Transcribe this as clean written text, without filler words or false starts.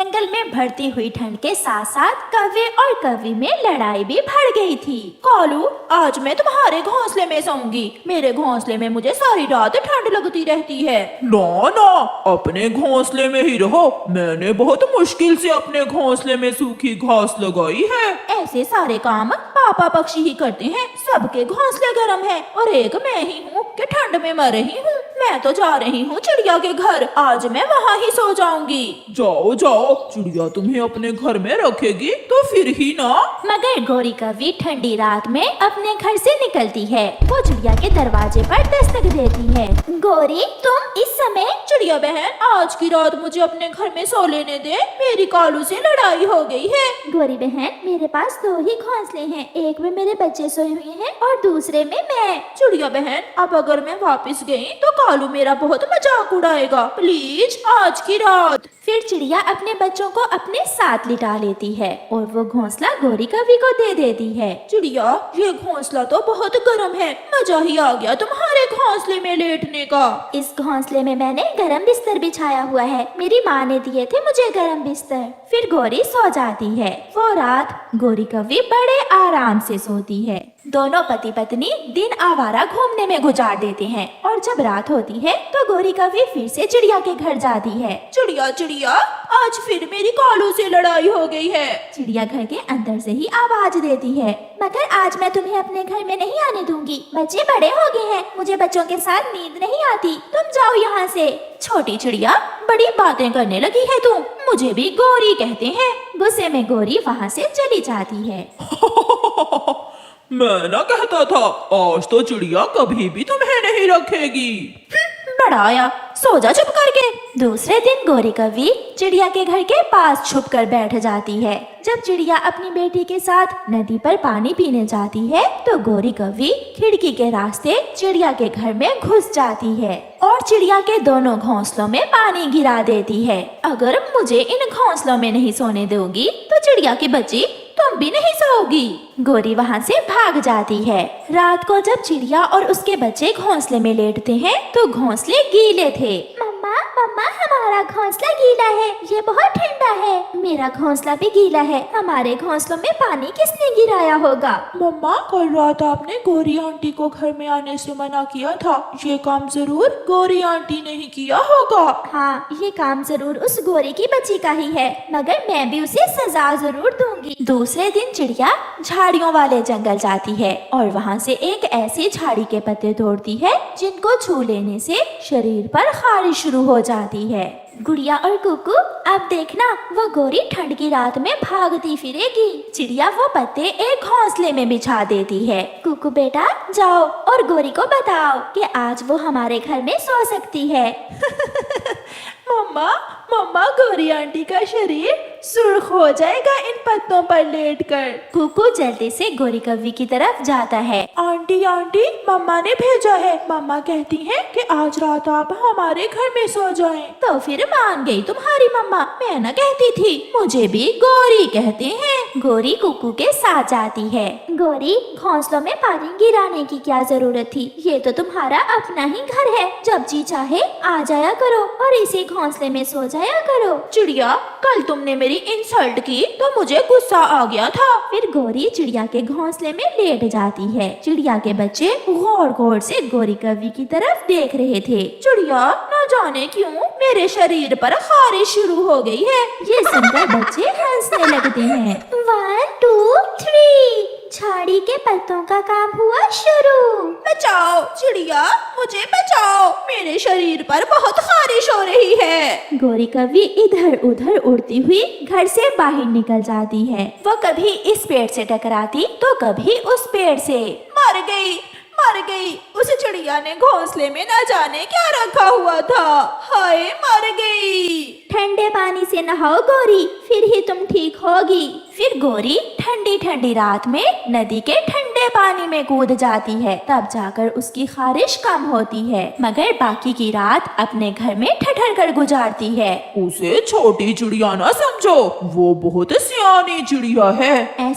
जंगल में बढ़ती हुई ठंड के साथ साथ कौवे और कौवी में लड़ाई भी बढ़ गई थी। कालू, आज मैं तुम्हारे घोंसले में सोऊंगी। मेरे घोंसले में मुझे सारी रात ठंड लगती रहती है। ना ना, अपने घोंसले में ही रहो। मैंने बहुत मुश्किल से अपने घोंसले में सूखी घास लगाई है। ऐसे सारे काम पापा पक्षी ही करते हैं। सबके घोंसले गर्म है और एक मैं ही हूँ कि ठंड में मर रही हूँ। मैं तो जा रही हूँ चिड़िया के घर। आज मैं वहाँ ही सो जाऊंगी। जाओ जाओ, चिड़िया तुम्हें अपने घर में रखेगी तो फिर ही ना। मगर गोरी कौवी ठंडी रात में अपने घर से निकलती है। वो चिड़िया के दरवाजे पर दस्तक देती है। गोरी, तुम इस समय? चिड़िया बहन, आज की रात मुझे अपने घर में सो लेने दे। मेरी कालू से लड़ाई हो गई है। गोरी बहन, मेरे पास 2 ही घोंसले हैं। एक में मेरे बच्चे सोए हुए हैं और दूसरे में मैं। चिड़िया बहन, अब अगर मैं वापस गई तो कालू मेरा बहुत मजाक उड़ाएगा। प्लीज आज की रात। फिर चिड़िया अपने बच्चों को अपने साथ लिटा लेती है और वो घोंसला गोरी कौवी को दे देती है। चिड़िया, ये घोंसला तो बहुत गर्म है। मजा ही आ गया तुम्हारे घोंसले में लेटने का। इस घोंसले में मैंने गरम बिस्तर बिछाया हुआ है। मेरी माँ ने दिए थे मुझे गरम बिस्तर। फिर गोरी सो जाती है। वो रात गोरी कौवी बड़े आराम से सोती है। दोनों पति पत्नी दिन आवारा घूमने में गुजार देते हैं और जब रात होती है तो गोरी कौवी फिर से चिड़िया के घर जाती है। चिड़िया चिड़िया, आज फिर मेरी कालू से लड़ाई हो गई है। चिड़िया घर के अंदर से ही आवाज देती है, मगर आज मैं तुम्हें अपने घर में नहीं आने दूंगी। बच्चे बड़े हो गए हैं, मुझे बच्चों के साथ नींद नहीं आती। तुम जाओ यहाँ से। छोटी चिड़िया, बड़ी बातें करने लगी है तू। मुझे भी गोरी कहते हैं। गुस्से में गोरी वहाँ से चली जाती है। मैं ना कहता था, आज तो चिड़िया कभी भी तुम्हें नहीं रखेगी। बड़ा आया, सो जा चुप करके। दूसरे दिन गोरी कौवी चिड़िया के घर के पास छुप कर बैठ जाती है। जब चिड़िया अपनी बेटी के साथ नदी पर पानी पीने जाती है तो गोरी कौवी खिड़की के रास्ते चिड़िया के घर में घुस जाती है और चिड़िया के दोनों घोंसलों में पानी गिरा देती है। अगर मुझे इन घोंसलों में नहीं सोने दोगी तो चिड़िया की बच्ची तुम भी नहीं सोओगी। गोरी वहाँ से भाग जाती है। रात को जब चिड़िया और उसके बच्चे घोंसले में लेटते हैं तो घोंसले गीले थे। मम्मा मम्मा, हमारा घोंसला गीला है। ये बहुत ठंडा है। मेरा घोंसला भी गीला है। हमारे घोंसलों में पानी किसने गिराया होगा? मम्मा, कल रात आपने गोरी आंटी को घर में आने से मना किया था। ये काम जरूर गोरी आंटी ने ही किया होगा। हाँ, ये काम जरूर उस गोरी की बच्ची का ही है, मगर मैं भी उसे सजा जरूर दूंगी। दूसरे दिन चिड़िया झाड़ियों वाले जंगल जाती है और वहाँ से एक ऐसी झाड़ी के पत्ते तोड़ती है जिनको छू लेने से शरीर पर खारिश शुरू हो जाती है। गुड़िया और कुकू, अब देखना वो गोरी ठंड की रात में भागती फिरेगी। चिड़िया वो पत्ते एक घोंसले में बिछा देती है। कुकू बेटा, जाओ और गोरी को बताओ कि आज वो हमारे घर में सो सकती है। मम्मा मम्मा, गोरी आंटी का शरीर सुर्ख हो जाएगा इन पत्तों पर लेटकर। कुकू जल्दी से गोरी कौवी की तरफ जाता है। आंटी आंटी, मम्मा ने भेजा है। मम्मा कहती हैं कि आज रात आप हमारे घर में सो जाएं। तो फिर मान गई तुम्हारी मम्मा। मैं न कहती थी, मुझे भी गोरी कहते हैं। गोरी कुकू के साथ जाती है। गोरी, घोंसलों में पानी गिराने की क्या जरूरत थी? ये तो तुम्हारा अपना ही घर है। जब जी चाहे आ जाया करो और इसी घोंसले में सो जाया करो। चिड़िया, कल तुमने मेरी इंसल्ट की तो मुझे गुस्सा आ गया था। फिर गोरी चिड़िया के घोंसले में लेट जाती है। चिड़िया के बच्चे गौर गौर से गोरी कौवी की तरफ देख रहे थे। चिड़िया, न जाने क्यों मेरे शरीर पर खारिश शुरू हो गई है। ये सुनकर बच्चे हंसने लगते हैं। 1 2 3, झाड़ी के पत्तों का काम हुआ शुरू। बचाओ चिड़िया, मुझे बचाओ। मेरे शरीर पर बहुत खारिश हो रही है। गोरी कौवी इधर उधर उड़ती हुई घर से बाहर निकल जाती है। वो कभी इस पेड़ से टकराती तो कभी उस पेड़ से। मर गई मर गई। उस चिड़िया ने घोंसले में न जाने क्या रखा हुआ था। हाय, मर गई। ठंडे पानी से नहाओ गोरी, फिर ही तुम ठीक होगी। फिर गोरी ठंडी ठंडी रात में नदी के ठंडे पानी में कूद जाती है। तब जाकर उसकी खारिश कम होती है, मगर बाकी की रात अपने घर में ठठर कर गुजारती है। उसे छोटी चिड़िया ना समझो, वो बहुत सियानी चिड़िया है।